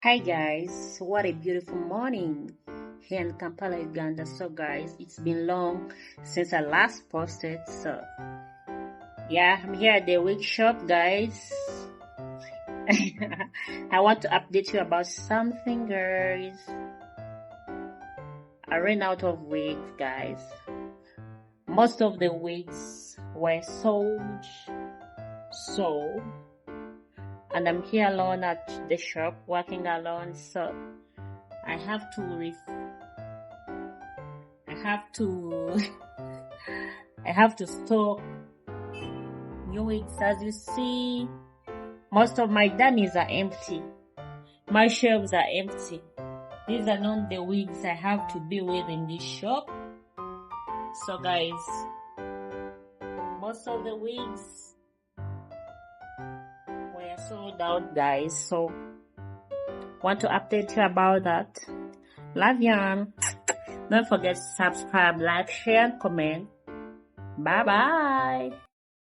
Hi guys, what a beautiful morning here in Kampala, Uganda. So guys, it's been long since I last posted. So yeah, I'm here at the wig shop, guys. I want to update you about something, guys. I ran out of wigs, guys. Most of the wigs were sold. And I'm here alone at the shop, working alone, so I have to I have to stock new wigs. As you see, most of my dummies are empty. My shelves are empty. These are not the wigs I have to deal with in this shop. So guys, most of the wigs were sold out, guys. So want to update you about that. Love you. Don't forget to subscribe, like, share, and comment. Bye bye.